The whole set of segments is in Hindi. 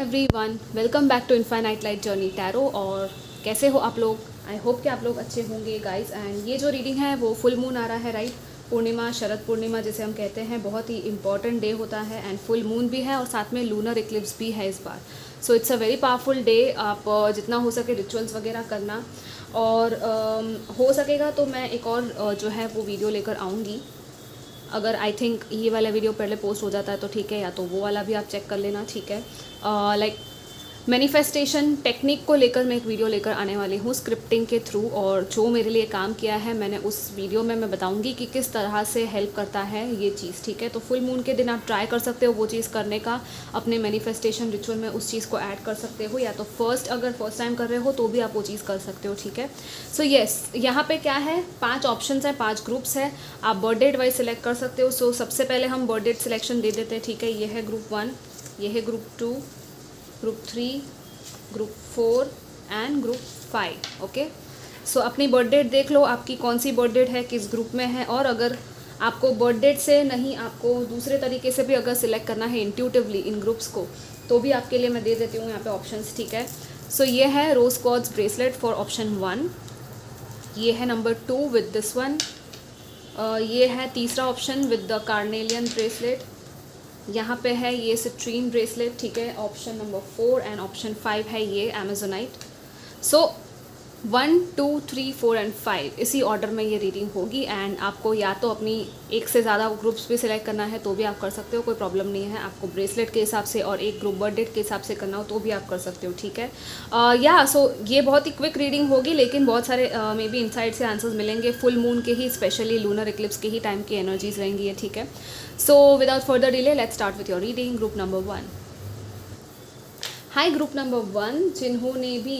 Everyone, welcome back to infinite light journey tarot. और कैसे हो आप लोग? आई होप कि आप लोग अच्छे होंगे गाइस। एंड ये जो रीडिंग है वो फुल मून आ रहा है, राइट? पूर्णिमा, शरद पूर्णिमा जिसे हम कहते हैं, बहुत ही इंपॉर्टेंट डे होता है एंड फुल मून भी है और साथ में लूनर इक्लिप्स भी है इस बार। So it's a very powerful day. आप जितना हो सके रिचुअल्स वगैरह करना, और हो सकेगा तो मैं एक और जो है वो वीडियो लेकर आऊँगी। अगर आई थिंक ये वाला वीडियो पहले पोस्ट हो जाता है तो ठीक है, या तो वो वाला भी आप चेक कर लेना, ठीक है। लाइक मैनिफेस्टेशन टेक्निक को लेकर मैं एक वीडियो लेकर आने वाली हूँ स्क्रिप्टिंग के थ्रू, और जो मेरे लिए काम किया है मैंने उस वीडियो में मैं बताऊँगी कि किस तरह से हेल्प करता है ये चीज़, ठीक है। तो फुल मून के दिन आप ट्राई कर सकते हो वो चीज़ करने का, अपने मैनिफेस्टेशन रिचुअल में उस चीज़ को ऐड कर सकते हो, या तो अगर फर्स्ट टाइम कर रहे हो तो भी आप वो चीज़ कर सकते हो, ठीक है। सो येस, यहाँ पे क्या है, 5 ऑप्शंस हैं, 5 ग्रुप्स है, आप बर्थ डेट वाइज सिलेक्ट कर सकते हो। सो सबसे पहले हम बर्थ डेट सिलेक्शन दे देते हैं, ठीक है। ये है ग्रुप 1, ये है group 2, group 3, group 4 and group 5। Okay, so अपनी बर्थ डेट देख लो, आपकी कौन सी बर्थ डेट है, किस ग्रुप में है। और अगर आपको बर्थ डेट से नहीं, आपको दूसरे तरीके से भी अगर सिलेक्ट करना है इंट्यूटिवली इन ग्रुप्स को, तो भी आपके लिए मैं दे देती हूँ यहाँ पे ऑप्शंस, ठीक है। सो ये है रोज क्वार्ट्ज ब्रेसलेट फॉर ऑप्शन 1, ये है नंबर 2 विद दिस वन, ये है तीसरा option with the carnelian bracelet, यहाँ पे है ये सिट्रीन ब्रेसलेट, ठीक है, ऑप्शन नंबर 4, एंड ऑप्शन 5 है ये अमेजोनाइट। सो 1, 2, 3, 4 एंड 5 इसी ऑर्डर में ये रीडिंग होगी। एंड आपको या तो अपनी एक से ज़्यादा ग्रुप्स भी सिलेक्ट करना है तो भी आप कर सकते हो, कोई प्रॉब्लम नहीं है। आपको ब्रेसलेट के हिसाब से और एक ग्रुप बर्थ डेट के हिसाब से करना हो तो भी आप कर सकते हो, ठीक है। सो ये बहुत ही क्विक रीडिंग होगी, लेकिन बहुत सारे मे बी इनसाइड से आंसर्स मिलेंगे। फुल मून के ही, स्पेशली लूनर इक्लिप्स के ही टाइम की एनर्जीज रहेंगी ये, ठीक है। So without further delay let's start with your reading. Group number 1, high group number 1, जिन्होंने भी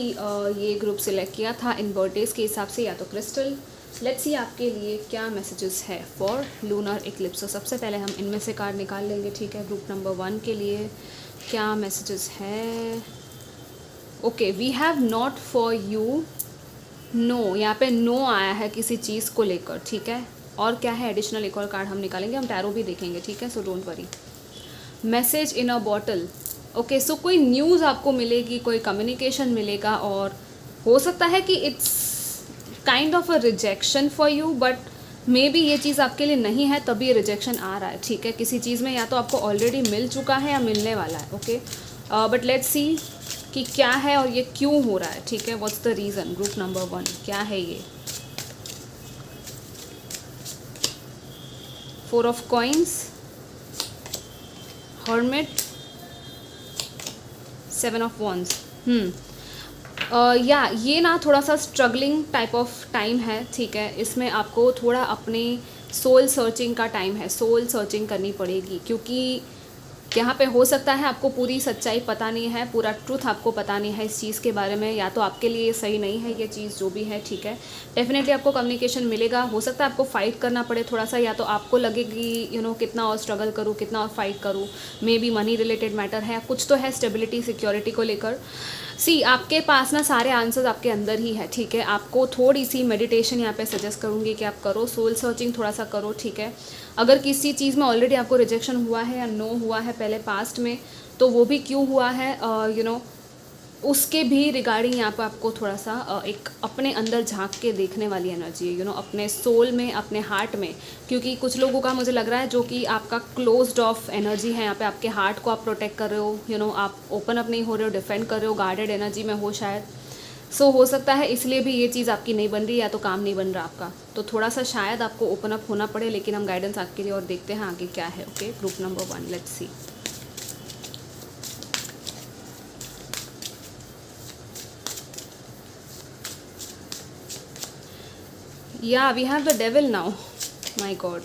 ये ग्रुप सिलेक्ट किया था इन बर्थडेज के हिसाब से, या तो क्रिस्टल, लेट्स सी आपके लिए क्या मैसेजेस है फॉर लूनर इक्लिप्स। तो सबसे पहले हम इनमें से कार्ड निकाल लेंगे, ठीक है। ग्रुप नंबर 1 के लिए क्या मैसेजेस है? Okay, we have not for you, no, यहाँ पे नो आया है किसी चीज़ को लेकर, ठीक है। और क्या है एडिशनल, एक और कार्ड हम निकालेंगे, हम टैरो भी देखेंगे, ठीक है। So don't worry. Message in a bottle, okay, so कोई न्यूज़ आपको मिलेगी, कोई कम्युनिकेशन मिलेगा, और हो सकता है कि it's kind of a rejection for you, but may be ये चीज़ आपके लिए नहीं है तभी रिजेक्शन आ रहा है, ठीक है। किसी चीज़ में या तो आपको ऑलरेडी मिल चुका है या मिलने वाला है, ओके। बट लेट्स सी कि क्या है और ये क्यों हो रहा है, ठीक है। What's the reason? Group number 1 क्या है ये? 4 of coins, hermit, 7 of wands. या ये ना थोड़ा सा स्ट्रगलिंग टाइप ऑफ टाइम है, ठीक है। इसमें आपको थोड़ा अपने सोल सर्चिंग का टाइम है, सोल सर्चिंग करनी पड़ेगी, क्योंकि यहाँ पे हो सकता है आपको पूरी सच्चाई पता नहीं है, पूरा ट्रूथ आपको पता नहीं है इस चीज़ के बारे में, या तो आपके लिए सही नहीं है ये चीज़ जो भी है, ठीक है। डेफिनेटली आपको कम्युनिकेशन मिलेगा, हो सकता है आपको फाइट करना पड़े थोड़ा सा, या तो आपको लगे कि कितना और स्ट्रगल करूँ, कितना और फाइट करूँ, may be money related matter है, कुछ तो है स्टेबिलिटी सिक्योरिटी को लेकर। सी आपके पास ना सारे आंसर्स आपके अंदर ही है, ठीक है। आपको थोड़ी सी मेडिटेशन यहाँ पे सजेस्ट करूँगी कि आप करो, सोल सर्चिंग थोड़ा सा करो, ठीक है। अगर किसी चीज़ में ऑलरेडी आपको रिजेक्शन हुआ है या नो हुआ है पहले पास्ट में, तो वो भी क्यों हुआ है, उसके भी रिगार्डिंग यहाँ पर आपको थोड़ा सा एक अपने अंदर झांक के देखने वाली एनर्जी है, अपने सोल में, अपने हार्ट में। क्योंकि कुछ लोगों का मुझे लग रहा है जो कि आपका क्लोज्ड ऑफ एनर्जी है, यहाँ पे आपके हार्ट को आप प्रोटेक्ट कर रहे हो, आप ओपन अप नहीं हो रहे हो, डिफेंड कर रहे हो, गार्डेड एनर्जी में हो शायद। सो हो सकता है इसलिए भी ये चीज़ आपकी नहीं बन रही, या तो काम नहीं बन रहा आपका, तो थोड़ा सा शायद आपको ओपन अप होना पड़े। लेकिन हम गाइडेंस आपके लिए और देखते हैं आगे क्या है, okay. Group number 1, let's see. Yeah, we have the devil now. My God.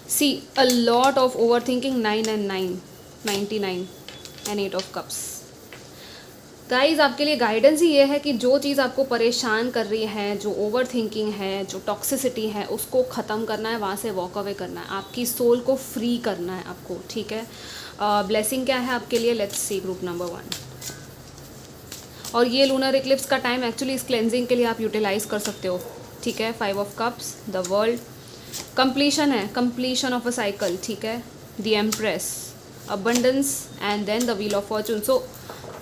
See, a lot of overthinking, 9 and 9, 99 and 8 of cups. Guys आपके लिए गाइडेंस ही ये है कि जो चीज़ आपको परेशान कर रही है, जो ओवर थिंकिंग है, जो टॉक्सिसिटी है, उसको ख़त्म करना है, वहाँ से वॉक अवे करना है, आपकी सोल को फ्री करना है आपको, ठीक है। ब्लेसिंग क्या है आपके लिए? Let's see. ग्रुप नंबर 1, और ये लूनर इक्लिप्स का टाइम एक्चुअली इस क्लेंजिंग के लिए आप यूटिलाइज कर सकते हो, ठीक है। 5 of cups, the world, completion है, कंप्लीशन ऑफ अ साइकिल, ठीक है। The empress, abundance, and then the wheel of fortune. So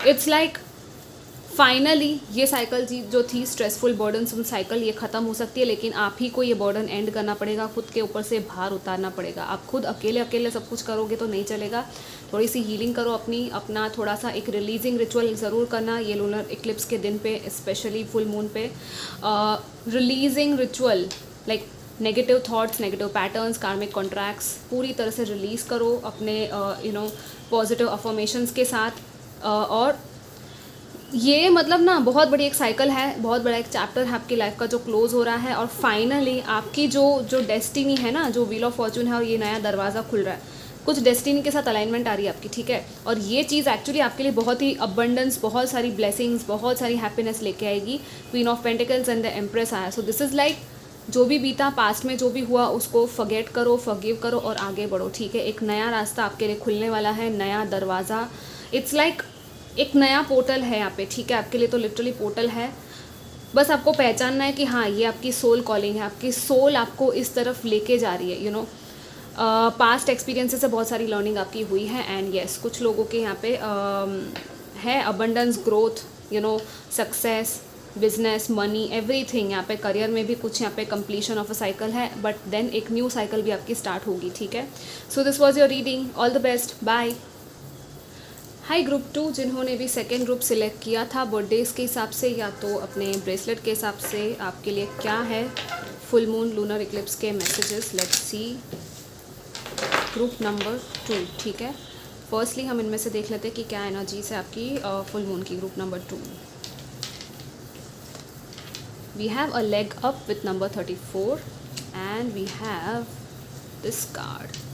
it's like finally ये साइकिल जो थी स्ट्रेसफुल बर्डनसम साइकिल, ये ख़त्म हो सकती है, लेकिन आप ही को ये बर्डन एंड करना पड़ेगा, खुद के ऊपर से भार उतारना पड़ेगा। आप खुद अकेले अकेले सब कुछ करोगे तो नहीं चलेगा। थोड़ी सी हीलिंग करो अपना थोड़ा सा एक रिलीजिंग रिचुअल ज़रूर करना ये लूनर इक्लिप्स के दिन पे, स्पेशली फुल मून पे। Releasing ritual like negative thoughts, negative patterns, कार्मिक कॉन्ट्रैक्ट्स पूरी तरह से रिलीज़ करो अपने पॉजिटिव अफर्मेशंस के साथ। और ये मतलब ना बहुत बड़ी एक साइकिल है, बहुत बड़ा एक चैप्टर है आपकी लाइफ का जो क्लोज हो रहा है। और फाइनली आपकी जो डेस्टिनी है ना, जो व्हील ऑफ फॉर्चून है और ये नया दरवाज़ा खुल रहा है, कुछ डेस्टिनी के साथ अलाइनमेंट आ रही है आपकी, ठीक है। और ये चीज़ एक्चुअली आपके लिए बहुत ही अबंडेंस, बहुत सारी ब्लेसिंग्स, बहुत सारी हैप्पीनेस लेके आएगी। Queen of pentacles and the empress आया। सो दिस इज़ लाइक जो भी बीता पास्ट में, जो भी हुआ उसको फॉरगेट करो, फॉरगिव करो और आगे बढ़ो, ठीक है। एक नया रास्ता आपके लिए खुलने वाला है, नया दरवाज़ा। इट्स लाइक एक नया पोर्टल है यहाँ पे, ठीक है। आपके लिए तो लिटरली पोर्टल है। बस आपको पहचानना है कि हाँ ये आपकी सोल कॉलिंग है, आपकी सोल आपको इस तरफ लेके जा रही है। पास्ट एक्सपीरियंसेस से बहुत सारी लर्निंग आपकी हुई है। एंड येस, कुछ लोगों के यहाँ पे है abundance, growth, success, business, money, everything. यहाँ पे करियर में भी कुछ यहाँ पे कंप्लीशन ऑफ अ साइकिल है, बट देन एक न्यू साइकिल भी आपकी स्टार्ट होगी, ठीक है। So this was your reading. All the best, bye. Hi group 2, जिन्होंने भी सेकेंड ग्रुप सिलेक्ट किया था बर्थडेज के हिसाब से या तो अपने ब्रेसलेट के हिसाब से, आपके लिए क्या है फुल मून लूनर इक्लिप्स के messages. Let's see group number 2, ठीक है। फर्स्टली हम इनमें से देख लेते हैं कि क्या एनर्जीज है आपकी फुल मून की group number 2। We have a leg up with number 34 and we have this card.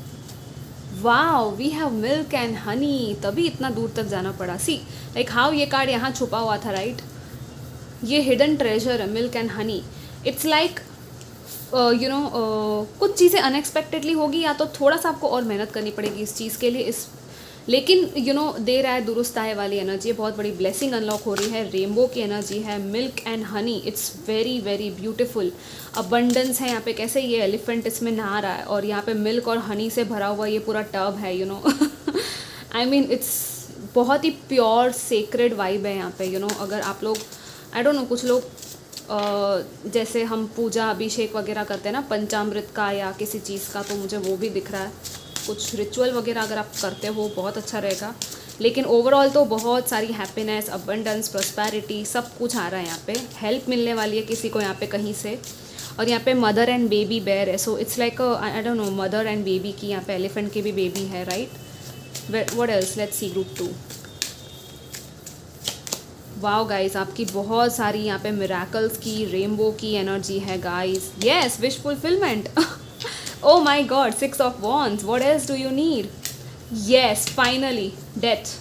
Wow, we have milk and honey. तभी इतना दूर तक जाना पड़ा। सी लाइक हाउ ये कार्ड यहाँ छुपा हुआ था, राइट। ये हिडन ट्रेजर है, milk and honey. It's like कुछ चीज़ें अनएक्सपेक्टेडली होगी या तो थोड़ा सा आपको और मेहनत करनी पड़ेगी इस चीज़ के लिए, लेकिन दे रहा है दुरुस्त आए वाली एनर्जी, बहुत बड़ी ब्लेसिंग अनलॉक हो रही है। रेनबो की एनर्जी है, milk and honey, it's very very beautiful. Abundance है यहाँ पे, कैसे ये एलिफेंट इसमें नहा रहा है और यहाँ पे मिल्क और हनी से भरा हुआ ये पूरा टब है, आई मीन इट्स बहुत ही प्योर सेक्रेड वाइब है यहाँ पे। अगर आप लोग आई डोंट नो, कुछ लोग जैसे हम पूजा अभिषेक वगैरह करते हैं ना पंचामृत का या किसी चीज़ का, तो मुझे वो भी दिख रहा है। कुछ रिचुअल वगैरह अगर आप करते हो बहुत अच्छा रहेगा। लेकिन ओवरऑल तो बहुत सारी हैप्पीनेस, अबंडेंस, प्रॉस्पेरिटी सब कुछ आ रहा है यहाँ पे। हेल्प मिलने वाली है किसी को यहाँ पे कहीं से। और यहाँ पे मदर एंड बेबी बेयर है, so it's like I don't know, mother and baby की यहाँ पे एलिफेंट की भी बेबी है, right. What else, let's see group 2। Wow guys, आपकी बहुत सारी यहाँ पे मिराकल्स की, रेनबो की एनर्जी है guys. Yes, wish fulfilment. Oh my God, 6 of Wands. What else do you need? Yes, finally, death,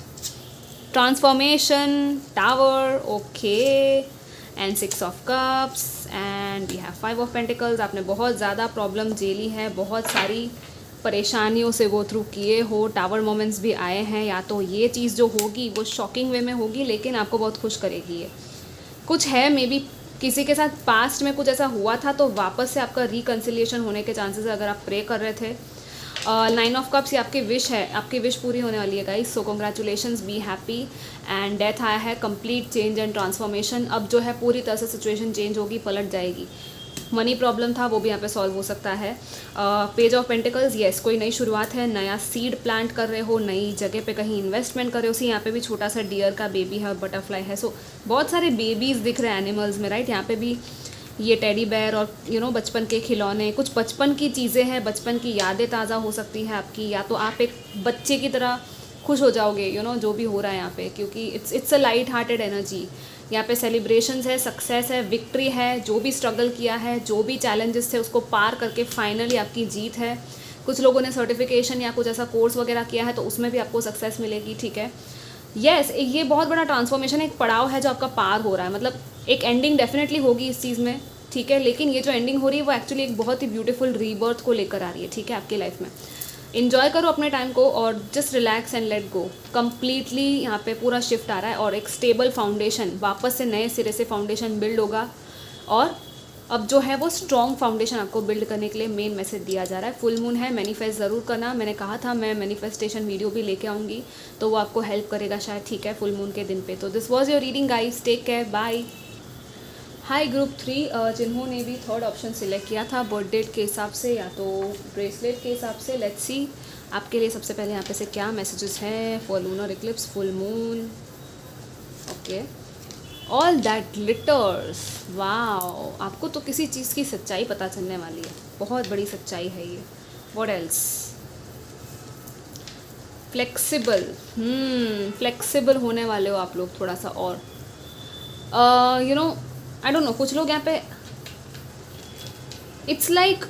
transformation, tower, okay, and 6 of Cups, and we have 5 of Pentacles. आपने बहुत ज़्यादा प्रॉब्लम झेली है, बहुत सारी परेशानियों से गो थ्रू किए हो। टावर मोमेंट्स भी आए हैं। या तो ये चीज़ जो होगी वो शॉकिंग वे में होगी, लेकिन आपको बहुत खुश करेगी। ये कुछ है, मे बी किसी के साथ पास्ट में कुछ ऐसा हुआ था तो वापस से आपका रिकन्सिलिएशन होने के चांसेस है अगर आप प्रे कर रहे थे। 9 ऑफ कप्स ये आपकी विश है, आपकी विश पूरी होने वाली है guys. So congratulations, be happy. And death आया है, कंप्लीट चेंज एंड ट्रांसफॉर्मेशन। अब जो है पूरी तरह से सिचुएशन चेंज होगी, पलट जाएगी। मनी प्रॉब्लम था वो भी यहाँ पे सॉल्व हो सकता है। पेज ऑफ पेंटिकल्स, येस, कोई नई शुरुआत है, नया सीड प्लांट कर रहे हो, नई जगह पे कहीं इन्वेस्टमेंट कर रहे हो। सी यहाँ पे भी छोटा सा डियर का बेबी है और बटरफ्लाई है। सो बहुत सारे बेबीज़ दिख रहे हैं एनिमल्स में, राइट। यहाँ पे भी ये टेडी बेयर और बचपन के खिलौने, कुछ बचपन की चीज़ें हैं, बचपन की यादें ताज़ा हो सकती है आपकी। या तो आप एक बच्चे की तरह खुश हो जाओगे जो भी हो रहा है यहाँ पे, क्योंकि it's a light hearted energy. यहाँ पे सेलिब्रेशंस है, सक्सेस है, विक्ट्री है। जो भी स्ट्रगल किया है, जो भी चैलेंजेस थे उसको पार करके फाइनली आपकी जीत है। कुछ लोगों ने सर्टिफिकेशन या कुछ ऐसा कोर्स वगैरह किया है तो उसमें भी आपको सक्सेस मिलेगी, ठीक है। येस, ये बहुत बड़ा ट्रांसफॉर्मेशन, एक पड़ाव है जो आपका पार हो रहा है। मतलब एक एंडिंग डेफिनेटली होगी इस चीज़ में, ठीक है। लेकिन ये जो एंडिंग हो रही है वो एक्चुअली एक बहुत ही ब्यूटीफुल रीबर्थ को लेकर आ रही है, ठीक है, आपकी लाइफ में। इन्जॉय करो अपने टाइम को और just relax and let go. Completely यहाँ पे पूरा शिफ्ट आ रहा है और एक स्टेबल फाउंडेशन, वापस से नए सिरे से फाउंडेशन बिल्ड होगा और अब जो है वो स्ट्रॉन्ग फाउंडेशन आपको बिल्ड करने के लिए मेन मैसेज दिया जा रहा है। फुल मून है, मैनिफेस्ट ज़रूर करना। मैंने कहा था मैं मैनिफेस्टेशन वीडियो भी लेके आऊँगी, तो वो आपको हेल्प करेगा शायद, ठीक है, फुल मून के दिन पे। तो this was your reading guys, take care, bye. Hi group 3, जिन्होंने भी थर्ड ऑप्शन सिलेक्ट किया था बर्थ डेट के हिसाब से या तो ब्रेसलेट के हिसाब से, लेट्स सी आपके लिए सबसे पहले यहाँ पे से क्या मैसेजेस हैं for lunar Eclipse, full moon. Okay, all that glitters, wow, आपको तो किसी चीज़ की सच्चाई पता चलने वाली है, बहुत बड़ी सच्चाई है ये। What else? फ्लेक्सिबल, फ्लेक्सिबल होने वाले हो आप लोग थोड़ा सा और, you know I don't no, कुछ लोग यहाँ पे इट्स लाइक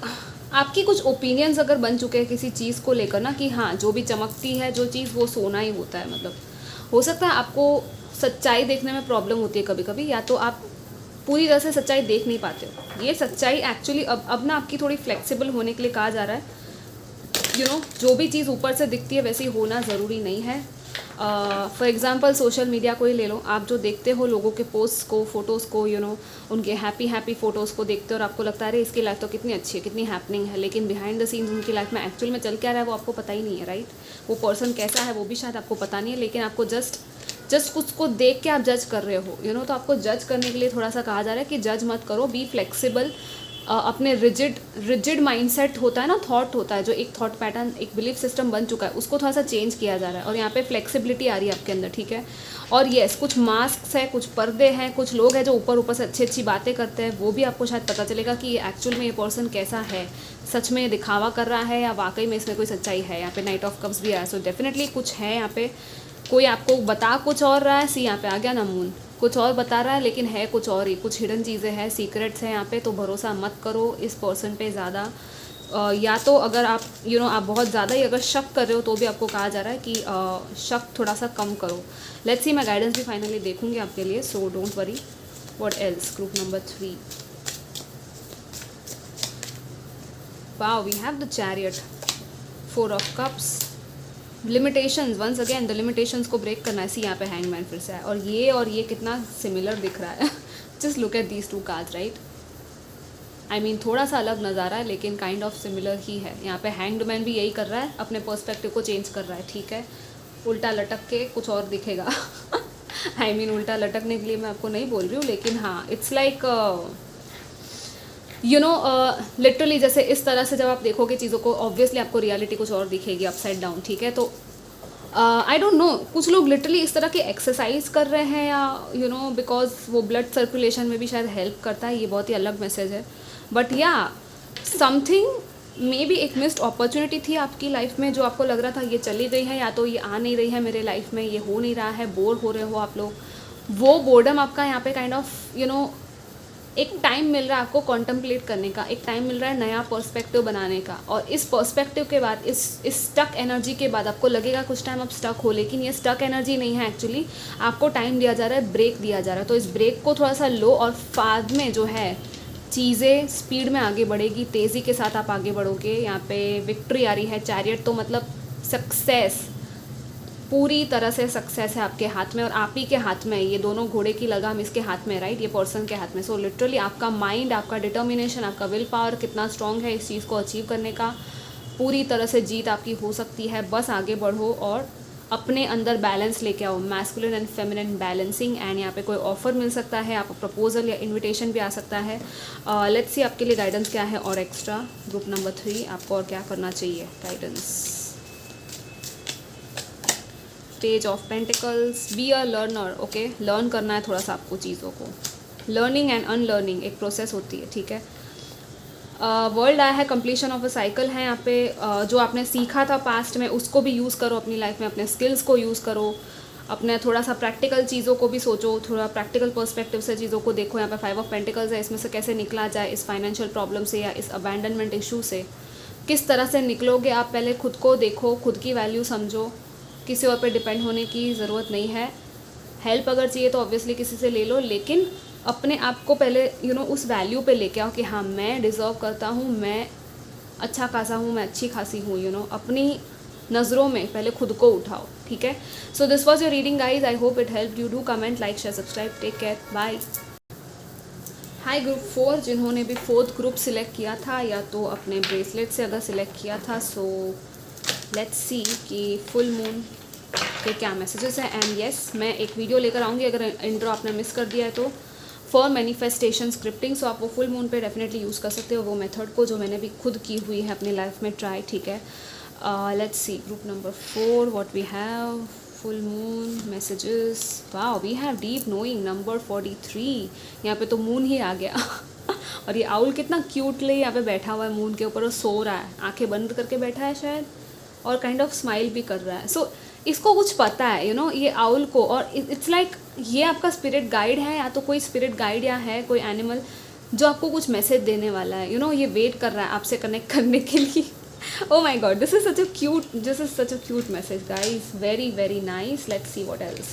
आपकी कुछ ओपिनियंस अगर बन चुके हैं किसी चीज़ को लेकर ना, कि हाँ जो भी चमकती है जो चीज़ वो सोना ही होता है। मतलब हो सकता है आपको सच्चाई देखने में प्रॉब्लम होती है कभी कभी, या तो आप पूरी तरह से सच्चाई देख नहीं पाते हो। ये सच्चाई एक्चुअली अब ना आपकी थोड़ी फ्लेक्सिबल होने के लिए कहा जा रहा है। यू नो जो भी चीज़ ऊपर से दिखती है वैसी होना ज़रूरी नहीं है। फॉर एग्ज़ाम्पल सोशल मीडिया को ही ले लो, आप जो देखते हो लोगों के पोस्ट को, फ़ोटोज़ को, यू नो उनके हैप्पी फ़ोटोज़ को देखते हो और आपको लगता है अरे इसकी लाइफ तो कितनी अच्छी है, कितनी हैपनिंग है, लेकिन बिहाइंड द सीन्स उनकी लाइफ में एक्चुअल में चल क्या रहा है वो आपको पता ही नहीं है, राइट? वो पर्सन कैसा है वो भी शायद आपको पता नहीं है, लेकिन आपको जस्ट कुछ को देख के आप जज कर रहे हो, यू नो। तो आपको जज करने के लिए थोड़ा सा कहा जा रहा है कि जज मत करो, बी फ्लेक्सिबल। अपने रिजिड माइंडसेट होता है ना, थॉट होता है, जो एक थॉट पैटर्न, एक बिलीफ सिस्टम बन चुका है, उसको थोड़ा सा चेंज किया जा रहा है और यहाँ पे फ्लेक्सिबिलिटी आ रही है आपके अंदर, ठीक है। और येस, कुछ मास्क है, कुछ पर्दे हैं, कुछ लोग हैं जो ऊपर से अच्छी बातें करते हैं, वो भी आपको शायद पता चलेगा कि एक्चुअल में ये पर्सन कैसा है, सच में दिखावा कर रहा है या वाकई में इसमें कोई सच्चाई है। यहाँ पे नाइट ऑफ कप्स भी आया, सो डेफिनेटली कुछ है यहाँ पे। कोई आपको बता कुछ और रहा है, सी यहाँ पे आ गया ना मून, कुछ और बता रहा है लेकिन है कुछ और ही, कुछ हिडन चीज़ें हैं, सीक्रेट्स हैं यहाँ पे। तो भरोसा मत करो इस पर्सन पे ज़्यादा, या तो अगर आप यू नो आप बहुत ज़्यादा ही अगर शक कर रहे हो तो भी आपको कहा जा रहा है कि शक थोड़ा सा कम करो। लेट्स सी, मैं गाइडेंस भी फाइनली देखूंगी आपके लिए, so don't worry. What else? Group number 3, wow, we have the chariot, 4 of cups, limitations, once again the limitations को ब्रेक करना है। सी यहाँ पे हैंगमैन फिर से है और ये कितना सिमिलर दिख रहा है। Just look at these 2 cards, right? I mean थोड़ा सा अलग नज़ारा है लेकिन काइंड ऑफ सिमिलर ही है। यहाँ पे हैंग्ड मैन भी यही कर रहा है, अपने पर्सपेक्टिव को चेंज कर रहा है, ठीक है। उल्टा लटक के कुछ और दिखेगा। आई मीन उल्टा लटकने के लिए मैं आपको नहीं बोल रही हूँ, लेकिन हाँ it's like you know literally जैसे इस तरह से जब आप देखोगे चीज़ों को, ऑब्वियसली आपको रियलिटी कुछ और दिखेगी, अपसाइड डाउन, ठीक है। तो आई डोंट नो, कुछ लोग लिटरली इस तरह की एक्सरसाइज कर रहे हैं या यू नो बिकॉज वो ब्लड सर्कुलेशन में भी शायद हेल्प करता है, ये बहुत ही अलग मैसेज है। बट या समथिंग मे बी एक मिस्ड अपॉर्चुनिटी थी आपकी लाइफ में, जो आपको लग रहा था ये चली गई है या तो ये आ नहीं रही है मेरे लाइफ में, ये हो नहीं रहा है, बोर हो रहे हो आप लोग। वो बोर्डम आपका यहाँ पे काइंड ऑफ यू नो एक टाइम मिल रहा है आपको कॉन्टम्पलेट करने का, एक टाइम मिल रहा है नया पर्सपेक्टिव बनाने का। और इस पर्सपेक्टिव के बाद, इस स्टक एनर्जी के बाद आपको लगेगा कुछ टाइम आप स्टक हो, लेकिन ये स्टक एनर्जी नहीं है एक्चुअली, आपको टाइम दिया जा रहा है, ब्रेक दिया जा रहा है। तो इस ब्रेक को थोड़ा सा लो और बाद में जो है चीज़ें स्पीड में आगे बढ़ेगी, तेज़ी के साथ आप आगे बढ़ोगे। यहाँ पे विक्ट्री आ रही है, चैरियट तो मतलब सक्सेस, पूरी तरह से सक्सेस है आपके हाथ में और आप ही के हाथ में। ये दोनों घोड़े की लगाम इसके हाथ में, राइट? ये पर्सन के हाथ में। सो लिटरली आपका माइंड, आपका डिटर्मिनेशन, आपका विल पावर कितना स्ट्रांग है इस चीज़ को अचीव करने का, पूरी तरह से जीत आपकी हो सकती है। बस आगे बढ़ो और अपने अंदर बैलेंस लेके आओ, masculine and feminine balancing. And यहाँ पे कोई ऑफर मिल सकता है, आपको प्रपोजल या इन्विटेशन भी आ सकता है। लेट्स सी आपके लिए गाइडेंस क्या है और एक्स्ट्रा। ग्रुप नंबर 3, आपको और क्या करना चाहिए guidance? Page of pentacles, be a learner, okay, learn करना है थोड़ा सा आपको चीज़ों को। लर्निंग एंड अनलर्निंग एक प्रोसेस होती है, ठीक है। वर्ल्ड आया है, कंप्लीशन ऑफ अ साइकिल है यहाँ पे। जो आपने सीखा था पास्ट में उसको भी यूज़ करो अपनी लाइफ में, अपने स्किल्स को यूज़ करो, अपने थोड़ा सा प्रैक्टिकल चीज़ों को भी सोचो, थोड़ा प्रैक्टिकल पर्सपेक्टिव से चीज़ों को देखो। यहाँ पे 5 ऑफ पेंटिकल्स है, इसमें से कैसे निकला जाए इस फाइनेंशियल प्रॉब्लम से या इस अबैंडनमेंट इशू से, किस तरह से निकलोगे आप। पहले खुद को देखो, खुद की वैल्यू समझो, किसी और पे डिपेंड होने की ज़रूरत नहीं है। हेल्प अगर चाहिए तो ऑब्वियसली किसी से ले लो, लेकिन अपने आप को पहले यू नो उस वैल्यू पे लेके आओ कि हाँ मैं डिज़र्व करता हूँ, मैं अच्छा खासा हूँ, मैं अच्छी खासी हूँ, यू नो अपनी नज़रों में पहले खुद को उठाओ, ठीक है। So this was your reading guys, I hope it help you. Do comment, like, share, subscribe, take care, bye. Hi group 4 जिन्होंने भी 4th ग्रुप सिलेक्ट किया था या तो अपने ब्रेसलेट से अगर सिलेक्ट किया था, सो लेट्स सी कि फुल मून के क्या मैसेजेस हैं। एंड येस, मैं एक वीडियो लेकर आऊँगी अगर इंट्रो आपने मिस कर दिया है तो, फॉर मैनिफेस्टेशन स्क्रिप्टिंग। सो आप वो फुल मून पे डेफिनेटली यूज़ कर सकते हो वो मेथड को, जो मैंने भी खुद की हुई है अपनी लाइफ में ट्राई, ठीक है। Let's see group number 4 what we have. Full moon messages, wow we have deep knowing number 43। यहाँ पे तो मून ही आ गया और ये आउल कितना क्यूटली यहाँ पे बैठा हुआ है मून के ऊपर और सो रहा है, आंखें बंद करके बैठा है शायद, और काइंड ऑफ स्माइल भी कर रहा है। सो इसको कुछ पता है यू नो ये आउल को, और इट्स लाइक ये आपका स्पिरिट गाइड है, या तो कोई स्पिरिट गाइड या है कोई एनिमल जो आपको कुछ मैसेज देने वाला है, यू नो ये वेट कर रहा है आपसे कनेक्ट करने के लिए। Oh my god, this is such a cute message guys, very nice. Let's see what else.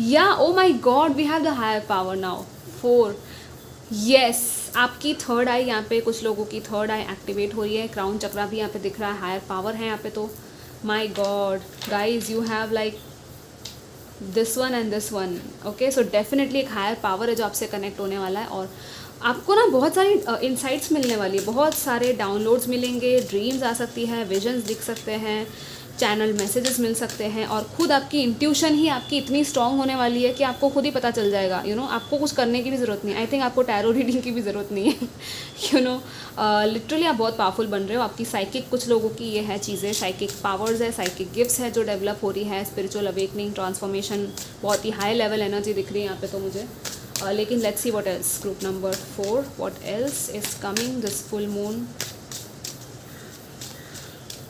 Yeah, oh my god, we have the higher power now. 4. Yes, आपकी थर्ड आई, यहाँ पे कुछ लोगों की थर्ड आई एक्टिवेट हो रही है, क्राउन चक्रा भी यहाँ पे दिख रहा है, हायर पावर है यहाँ पे। तो my god guys, you have like this one and this one, okay. So definitely एक हायर पावर है जो आपसे कनेक्ट होने वाला है, और आपको ना बहुत सारी इंसाइट्स मिलने वाली है, बहुत सारे डाउनलोड्स मिलेंगे, ड्रीम्स आ सकती है, विजन्स दिख सकते हैं, चैनल मैसेजेस मिल सकते हैं, और खुद आपकी इंट्यूशन ही आपकी इतनी स्ट्रांग होने वाली है कि आपको खुद ही पता चल जाएगा, यू नो आपको कुछ करने की भी ज़रूरत नहीं है। आई थिंक आपको टैरो रीडिंग की भी ज़रूरत नहीं है, यू नो लिटरली आप बहुत पावरफुल बन रहे हो। आपकी साइकिक, कुछ लोगों की ये है चीज़ें, साइकिक पावर्स है, साइकिक गिफ्ट्स है जो डेवलप हो रही है, स्पिरिचुअल अवेकनिंग, ट्रांसफॉर्मेशन, बहुत ही हाई लेवल एनर्जी दिख रही है यहाँ पे तो मुझे। लेकिन let's see what else, group number 4 what else is coming this full moon.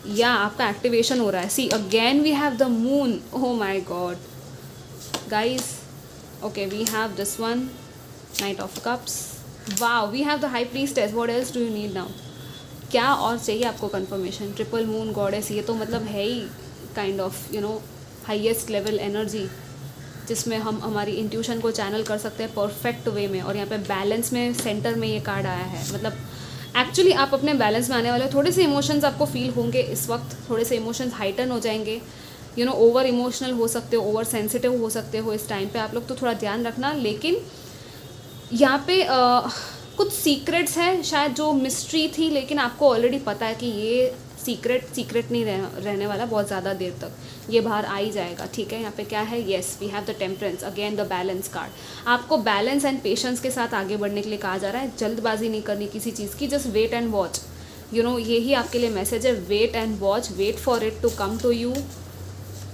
या आपका एक्टिवेशन हो रहा है, see again we have the moon, oh my god guys. Okay, we have this one, knight of cups, wow we have the high priestess, what else do you need now. क्या और चाहिए आपको कंफर्मेशन। ट्रिपल मून गॉडेस, ये तो मतलब है ही kind of you know highest level energy, जिसमें हम हमारी इंट्यूशन को चैनल कर सकते हैं परफेक्ट वे में। और यहाँ पे बैलेंस में सेंटर में ये कार्ड आया है, मतलब एक्चुअली आप अपने बैलेंस में आने वाले हो। थोड़े से इमोशंस आपको फील होंगे इस वक्त, थोड़े से इमोशंस हाइटन हो जाएंगे, यू नो ओवर इमोशनल हो सकते हो, ओवर सेंसिटिव हो सकते हो इस टाइम पे आप लोग, तो थोड़ा ध्यान रखना। लेकिन यहाँ पे कुछ सीक्रेट्स हैं शायद जो मिस्ट्री थी, लेकिन आपको ऑलरेडी पता है कि ये सीक्रेट नहीं रहने वाला बहुत ज़्यादा देर तक, ये बाहर आ ही जाएगा, ठीक है। यहाँ पे क्या है, yes we have the temperance, again the balance card. आपको बैलेंस एंड पेशेंस के साथ आगे बढ़ने के लिए कहा जा रहा है, जल्दबाजी नहीं करनी किसी चीज़ की, just wait and watch, you know यही आपके लिए मैसेज है, wait and watch, wait for it to come to you.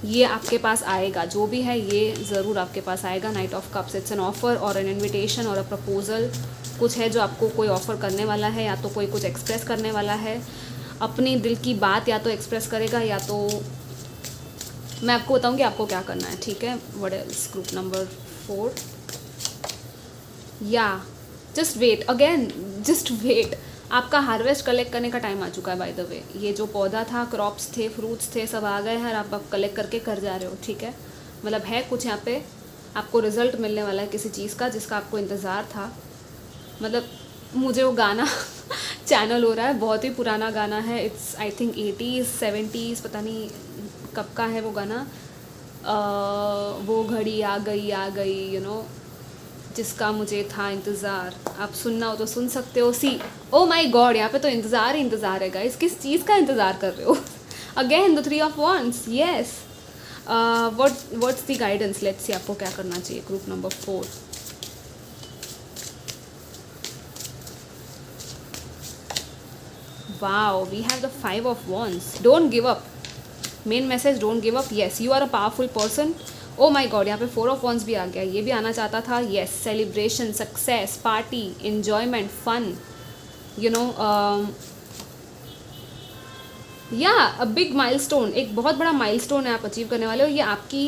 ये आपके पास आएगा, जो भी है ये ज़रूर आपके पास आएगा। Night of cups, it's an offer और एन इन्विटेशन और अ प्रपोजल, कुछ है जो आपको कोई ऑफ़र करने वाला है, या तो कोई कुछ एक्सप्रेस करने वाला है, अपनी दिल की बात या तो एक्सप्रेस करेगा, या तो मैं आपको बताऊंगी आपको क्या करना है, ठीक है। व्हाट एल्स, ग्रुप नंबर 4, या just wait, again just wait. आपका हार्वेस्ट कलेक्ट करने का टाइम आ चुका है बाय द वे। ये जो पौधा था, क्रॉप्स थे, फ्रूट्स थे, सब आ गए हैं, आप कलेक्ट करके कर जा रहे हो, ठीक है। मतलब है कुछ यहाँ पे आपको रिजल्ट मिलने वाला है किसी चीज़ का जिसका आपको इंतज़ार था। मतलब मुझे वो गाना चैनल हो रहा है, बहुत ही पुराना गाना है, it's I think 80s 70s, पता नहीं कब का है वो गाना। वो घड़ी आ गई, यू नो जिसका मुझे था इंतज़ार। आप सुनना हो तो सुन सकते हो। सी ओ माई गॉड, यहाँ पे तो इंतज़ार ही इंतज़ार है गाइस, किस चीज़ का इंतज़ार कर रहे हो। Again the 3 of Wands, yes. What's the guidance, let's see आपको क्या करना चाहिए। Group number 4, wow we have the 5 of Wands, don't give up, main message don't give up, yes you are a powerful person। oh my god, यहाँ पे 4 of Wands भी आ गया, ये भी आना चाहता था, yes celebration, success, party, enjoyment, fun, you know a big milestone, एक बहुत बड़ा milestone है आप अचीव करने वाले हो। ये आपकी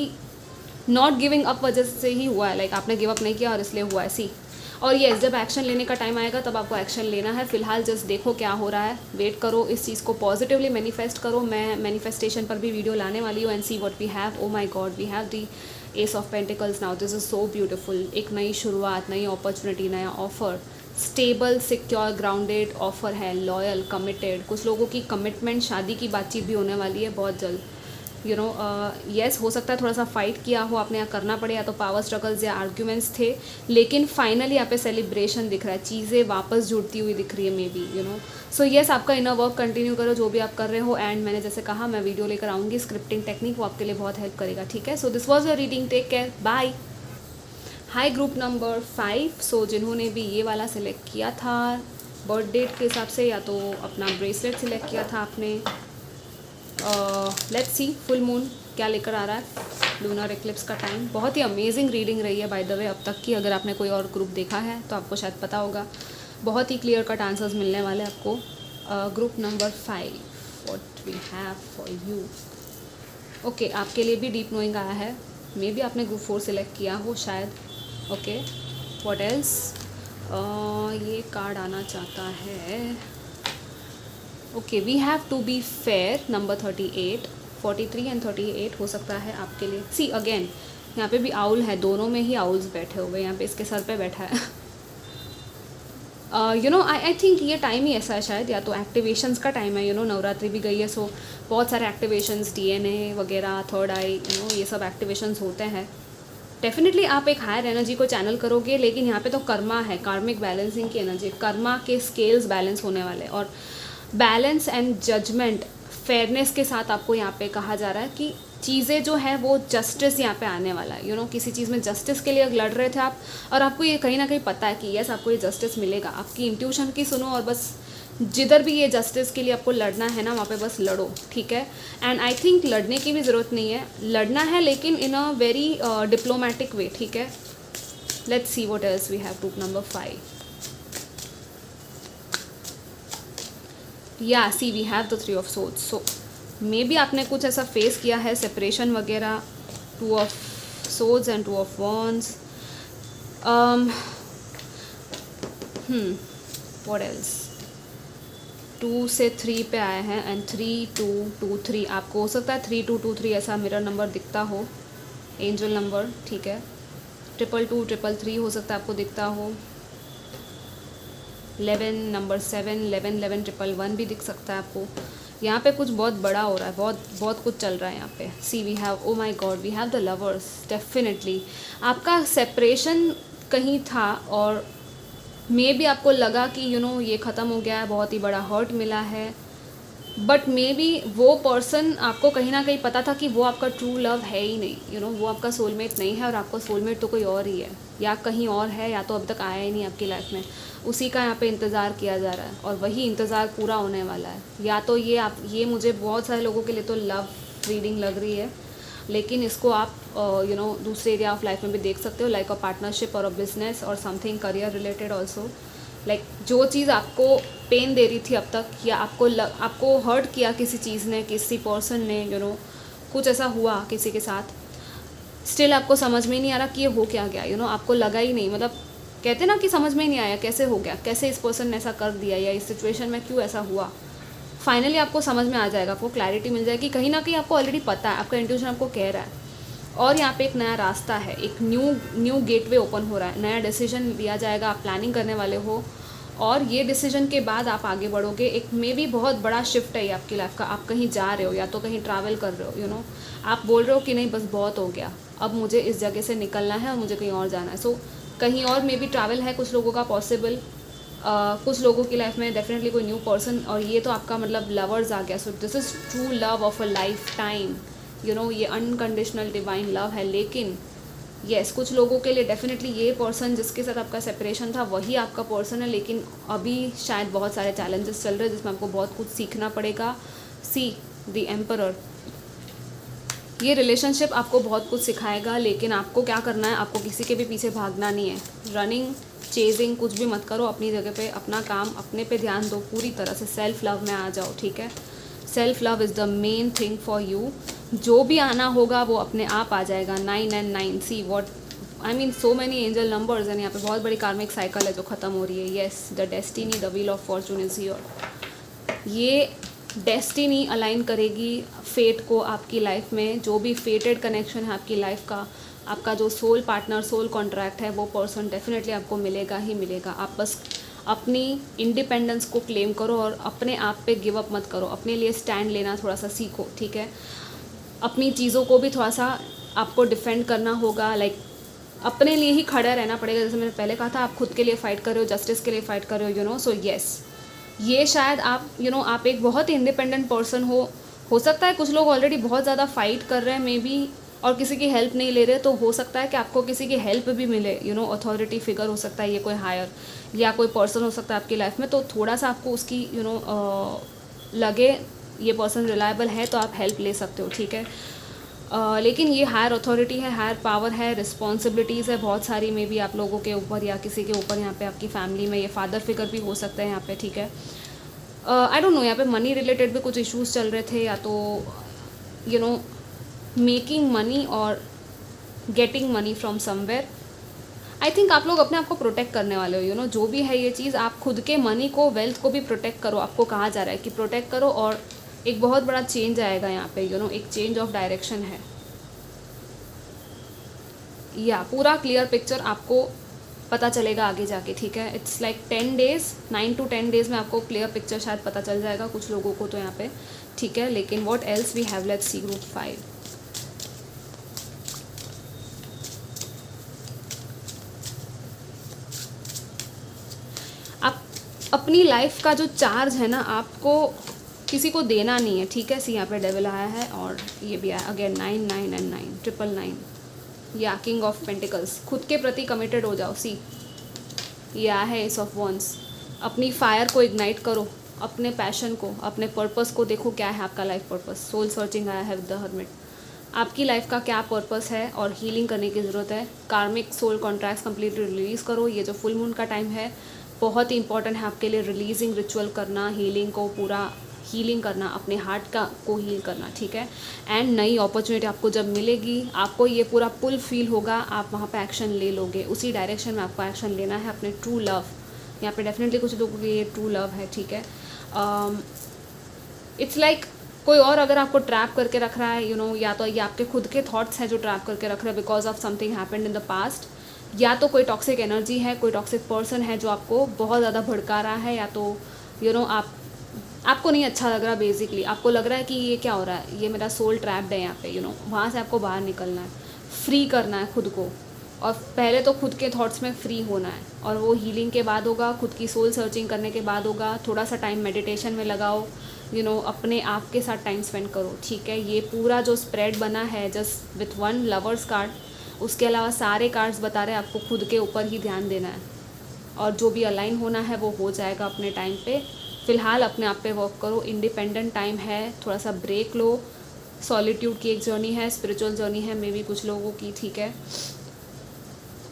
नॉट गिविंग अप वजह से ही हुआ है, लाइक आपने गिव अप नहीं किया और इसलिए हुआ है। सी और ये जब एक्शन लेने का टाइम आएगा तब आपको एक्शन लेना है। फिलहाल जस्ट देखो क्या हो रहा है, वेट करो, इस चीज़ को पॉजिटिवली मैनिफेस्ट करो। मैं मैनिफेस्टेशन पर भी वीडियो लाने वाली हूँ। And see what we have, oh my God we have the ace of pentacles now, this is so beautiful. एक नई शुरुआत, नई अपॉर्चुनिटी, नया offer, stable, secure, grounded offer है, लॉयल, कमिटेड। कुछ लोगों की कमिटमेंट, शादी की बातचीत भी होने वाली है बहुत जल्द। यस हो सकता है थोड़ा सा फाइट किया हो आपने, या करना पड़े, या तो पावर स्ट्रगल्स या आर्ग्यूमेंट्स थे, लेकिन फाइनली यहाँ पे सेलिब्रेशन दिख रहा है, चीज़ें वापस जुड़ती हुई दिख रही है मे बी सो येस, आपका इनर वर्क कंटिन्यू करो जो भी आप कर रहे हो। एंड मैंने जैसे कहा मैं वीडियो लेकर आऊँगी स्क्रिप्टिंग टेक्निक, वो आपके लिए बहुत हेल्प करेगा, ठीक है। So this was your reading, take care, bye. Hi group number 5, so जिन्होंने भी ये वाला सिलेक्ट किया था बर्थ डेट के हिसाब से, या तो अपना ब्रेसलेट सिलेक्ट किया था आपने, लेट्स सी फुल मून क्या लेकर आ रहा है, लूनर एक्लिप्स का टाइम। बहुत ही अमेजिंग रीडिंग रही है बाय द वे अब तक की, अगर आपने कोई और ग्रुप देखा है तो आपको शायद पता होगा, बहुत ही क्लियर कट आंसर्स मिलने वाले आपको। Group number 5, what we have for you. Okay, आपके लिए भी डीप नोइंग आया है, मे बी आपने ग्रुप 4 सिलेक्ट किया हो शायद। ओके, व्हाट एल्स, ये कार्ड आना चाहता है। Okay, we have to be fair, number 38, 43 and 38 हो सकता है आपके लिए। सी अगेन, यहाँ पे भी आउल है, दोनों में ही आउल्स बैठे हुए, यहाँ पे इसके सर पे बैठा है। आई थिंक ये टाइम ही ऐसा है शायद, या तो एक्टिवेशंस का टाइम है, नवरात्रि भी गई है, सो बहुत सारे एक्टिवेशंस, DNA वगैरह, थर्ड आई, ये सब एक्टिवेशंस होते हैं। डेफिनेटली आप एक हायर एनर्जी को चैनल करोगे, लेकिन यहाँ पे तो कर्मा है, कार्मिक बैलेंसिंग की एनर्जी, कर्मा के स्केल्स बैलेंस होने वाले, और बैलेंस एंड जजमेंट, फेयरनेस के साथ आपको यहाँ पे कहा जा रहा है कि चीज़ें जो है वो जस्टिस यहाँ पे आने वाला है। किसी चीज़ में जस्टिस के लिए लड़ रहे थे आप, और आपको ये कहीं ना कहीं पता है कि यस आपको ये जस्टिस मिलेगा, आपकी इंट्यूशन की सुनो, और बस जिधर भी ये जस्टिस के लिए आपको लड़ना है ना, वहाँ पे बस लड़ो, ठीक है। एंड आई थिंक लड़ने की भी ज़रूरत नहीं है, लड़ना है लेकिन इन अ वेरी डिप्लोमेटिक वे, ठीक है। Let's see what else we have, group number 5। या see we have the 3 of swords, so maybe आपने कुछ ऐसा फेस किया है, सेपरेशन वगैरह, 2 of swords and 2 of wands. What else, 2 से 3 पे आए हैं, एंड 3 2 2 3, आपको हो सकता है 3 2 2 3 ऐसा मिरर नंबर दिखता हो, एंजल नंबर, ठीक है। 2 2 3 3 हो सकता है आपको दिखता हो, 11 नंबर 7 11 11 1 1 भी दिख सकता है आपको। यहाँ पे कुछ बहुत बड़ा हो रहा है, बहुत कुछ चल रहा है यहाँ पे। See we have, oh my God, we have the lovers. Definitely आपका सेपरेशन कहीं था, और मे बी आपको लगा कि ये ख़त्म हो गया है, बहुत ही बड़ा हर्ट मिला है, बट मे बी वो पर्सन, आपको कहीं ना कहीं पता था कि वो आपका ट्रू लव है ही नहीं, वो आपका सोलमेट नहीं है, और आपका सोलमेट तो कोई और ही है, या कहीं और है, या तो अब तक आया ही नहीं आपकी लाइफ में, उसी का यहाँ पे इंतज़ार किया जा रहा है, और वही इंतज़ार पूरा होने वाला है। या तो ये मुझे बहुत सारे लोगों के लिए तो लव रीडिंग लग रही है, लेकिन इसको आप दूसरे एरिया ऑफ लाइफ में भी देख सकते हो, लाइक अ पार्टनरशिप और अ बिजनेस और something career related also. Like जो चीज़ आपको पेन दे रही थी अब तक, या आपको हर्ट किया किसी चीज़ ने, किसी पर्सन ने, कुछ ऐसा हुआ किसी के साथ, स्टिल आपको समझ में नहीं आ रहा कि ये हो क्या गया, आपको लगा ही नहीं, मतलब कहते ना कि समझ में ही नहीं आया कैसे हो गया, कैसे इस पर्सन ने ऐसा कर दिया, या इस सिचुएशन में क्यों ऐसा हुआ। फाइनली आपको समझ में आ जाएगा, आपको क्लैरिटी मिल जाएगी, कहीं ना कहीं आपको ऑलरेडी पता है, आपका इंट्यूशन आपको कह रहा है, और यहाँ पे एक नया रास्ता है, एक न्यू गेटवे ओपन हो रहा है, नया डिसीजन लिया जाएगा, आप प्लानिंग करने वाले हो, और ये डिसीजन के बाद आप आगे बढ़ोगे। एक मे भी बहुत बड़ा शिफ्ट है ये आपकी लाइफ का, आप कहीं जा रहे हो, या तो कहीं ट्रैवल कर रहे हो, आप बोल रहे हो कि नहीं बस बहुत हो गया, अब मुझे इस जगह से निकलना है और मुझे कहीं और जाना है। सो कहीं और मे बी ट्रैवल है कुछ लोगों का पॉसिबल, कुछ लोगों की लाइफ में डेफिनेटली कोई न्यू पर्सन, और ये तो आपका मतलब लवर्स आ गया। So this is true love of a life time, ये अनकंडीशनल डिवाइन लव है। लेकिन येस कुछ लोगों के लिए डेफिनेटली ये पर्सन जिसके साथ आपका सेपरेशन था वही आपका पर्सन है, लेकिन अभी शायद बहुत सारे चैलेंजेस चल रहे हैं जिसमें आपको बहुत कुछ सीखना पड़ेगा। सी द एम्परर, ये रिलेशनशिप आपको बहुत कुछ सिखाएगा, लेकिन आपको क्या करना है, आपको किसी के भी पीछे भागना नहीं है। रनिंग चेजिंग कुछ भी मत करो, अपनी जगह पे अपना काम, अपने पे ध्यान दो, पूरी तरह से सेल्फ लव में आ जाओ, ठीक है। Self love is the main thing for you. जो भी आना होगा वो अपने आप आ जाएगा। 9 and 9, see what I mean, so many angel numbers and यहाँ पे बहुत बड़ी कार्मिक साइकिल है जो ख़त्म हो रही है। Yes, the destiny, the wheel of Fortune is here. ये डेस्टिनी अलाइन करेगी फेट को आपकी लाइफ में। जो भी फेटेड कनेक्शन है आपकी लाइफ का, आपका जो सोल पार्टनर, सोल कॉन्ट्रैक्ट है, वो पर्सन डेफिनेटली आपको मिलेगा ही मिलेगा। आप बस अपनी इंडिपेंडेंस को क्लेम करो और अपने आप पे गिव अप मत करो, अपने लिए स्टैंड लेना थोड़ा सा सीखो, ठीक है। अपनी चीज़ों को भी थोड़ा सा आपको डिफेंड करना होगा, लाइक अपने लिए ही खड़ा रहना पड़ेगा। जैसे मैंने पहले कहा था, आप खुद के लिए फ़ाइट कर रहे हो, जस्टिस के लिए फ़ाइट कर रहे हो, सो येस, ये शायद आप आप एक बहुत ही इंडिपेंडेंट पर्सन हो सकता है कुछ लोग ऑलरेडी बहुत ज़्यादा फाइट कर रहे हैं मे बी, और किसी की हेल्प नहीं ले रहे, तो हो सकता है कि आपको किसी की हेल्प भी मिले, अथॉरिटी फिगर हो सकता है ये कोई हायर, या कोई पर्सन हो सकता है आपकी लाइफ में, तो थोड़ा सा आपको उसकी लगे ये पर्सन रिलायबल है तो आप हेल्प ले सकते हो, ठीक है। लेकिन ये हायर अथॉरिटी है, हायर पावर है, रिस्पॉन्सिबिलिटीज़ है बहुत सारी मे बी आप लोगों के ऊपर या किसी के ऊपर, यहाँ पे आपकी फैमिली में ये फादर फिगर भी हो सकता है यहाँ पे, ठीक है। आई डोंट नो, यहाँ पे मनी रिलेटेड भी कुछ इश्यूज चल रहे थे, या तो मेकिंग मनी और getting money from somewhere. I think आप लोग अपने आप को प्रोटेक्ट करने वाले हो, जो भी है ये चीज़, आप खुद के मनी को, वेल्थ को भी प्रोटेक्ट करो। आपको कहा जा रहा है कि प्रोटेक्ट करो, और एक बहुत बड़ा चेंज आएगा यहाँ पे, एक चेंज ऑफ डायरेक्शन है, या पूरा क्लियर पिक्चर आपको पता चलेगा आगे जाके, ठीक है। It's like 10 days, 9 to 10 days में आपको क्लियर पिक्चर शायद पता चल जाएगा कुछ लोगों को तो यहाँ पे, ठीक है। लेकिन what else we have, let's see group 5। आप अपनी लाइफ का जो चार्ज है ना, आपको किसी को देना नहीं है, ठीक है। सी यहाँ पे डेविल आया है, और ये भी आया अगेन 9 9 एंड 9 999, या किंग ऑफ पेंटिकल्स। खुद के प्रति कमिटेड हो जाओ। सी ये आया है एस ऑफ वॉन्ड्स। अपनी फायर को इग्नाइट करो, अपने पैशन को, अपने पर्पस को देखो, क्या है आपका लाइफ पर्पस। सोल सर्चिंग आया है विद द हर्मिट। आपकी लाइफ का क्या पर्पस है और हीलिंग करने की ज़रूरत है। कार्मिक सोल कॉन्ट्रैक्ट्स कंप्लीटली रिलीज़ करो। ये जो फुल मून का टाइम है बहुत ही इंपॉर्टेंट है आपके लिए, रिलीजिंग रिचुअल करना, हीलिंग को पूरा हीलिंग करना, अपने हार्ट का को हील करना, ठीक है। एंड नई अपॉर्चुनिटी आपको जब मिलेगी, आपको ये पूरा पुल फील होगा, आप वहाँ पे एक्शन ले लोगे, उसी डायरेक्शन में आपको एक्शन लेना है। अपने ट्रू लव, यहाँ पे डेफिनेटली कुछ लोगों की ये ट्रू लव है, ठीक है। इट्स लाइक कोई और अगर आपको ट्रैप करके रख रहा है, या तो ये आपके खुद के थॉट्स हैं जो ट्रैप करके रख रहे हैं because of something happened in the past, या तो कोई टॉक्सिक एनर्जी है, कोई टॉक्सिक पर्सन है जो आपको बहुत ज़्यादा भड़का रहा है, या तो आपको नहीं अच्छा लग रहा, बेसिकली आपको लग रहा है कि ये क्या हो रहा है, ये मेरा सोल ट्रैप्ड है यहाँ पे, वहाँ से आपको बाहर निकलना है, फ्री करना है खुद को। और पहले तो खुद के थॉट्स में फ्री होना है, और वो हीलिंग के बाद होगा, खुद की सोल सर्चिंग करने के बाद होगा। थोड़ा सा टाइम मेडिटेशन में लगाओ, अपने आप के साथ टाइम स्पेंड करो, ठीक है। ये पूरा जो स्प्रेड बना है जस्ट विथ 1 लवर्स कार्ड, उसके अलावा सारे कार्ड्स बता रहे हैं आपको खुद के ऊपर ही ध्यान देना है, और जो भी अलाइन होना है वो हो जाएगा अपने टाइम पे। फ़िलहाल अपने आप पे वर्क करो, इंडिपेंडेंट टाइम है, थोड़ा सा ब्रेक लो। सॉलिट्यूड की एक जर्नी है, स्पिरिचुअल जर्नी है मे बी कुछ लोगों की, ठीक है।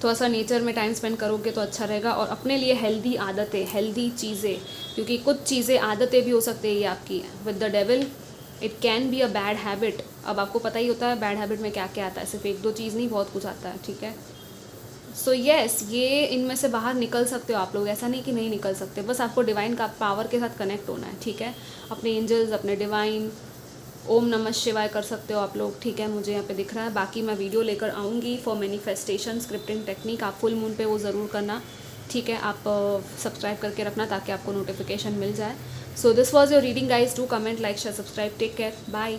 थोड़ा सा नेचर में टाइम स्पेंड करोगे तो अच्छा रहेगा, और अपने लिए हेल्दी आदतें, हेल्दी चीज़ें, क्योंकि कुछ चीज़ें आदतें भी हो सकती है ये आपकी। With the devil it can be a bad habit. अब आपको पता ही होता है बैड हैबिट में क्या क्या आता है, सिर्फ 1-2 चीज़ नहीं, बहुत कुछ आता है, ठीक है। सो येस, ये इनमें से बाहर निकल सकते हो आप लोग, ऐसा नहीं कि नहीं निकल सकते, बस आपको डिवाइन का पावर के साथ कनेक्ट होना है, ठीक है। अपने एंजल्स, अपने डिवाइन, ओम नमः शिवाय कर सकते हो आप लोग, ठीक है। मुझे यहाँ पे दिख रहा है, बाकी मैं वीडियो लेकर आऊँगी फॉर मैनिफेस्टेशन स्क्रिप्टिंग टेक्निक। आप फुल मून पे वो ज़रूर करना, ठीक है। आप सब्सक्राइब करके रखना ताकि आपको नोटिफिकेशन मिल जाए। So this was your reading guys. Do comment, like, share, subscribe. Take care, bye.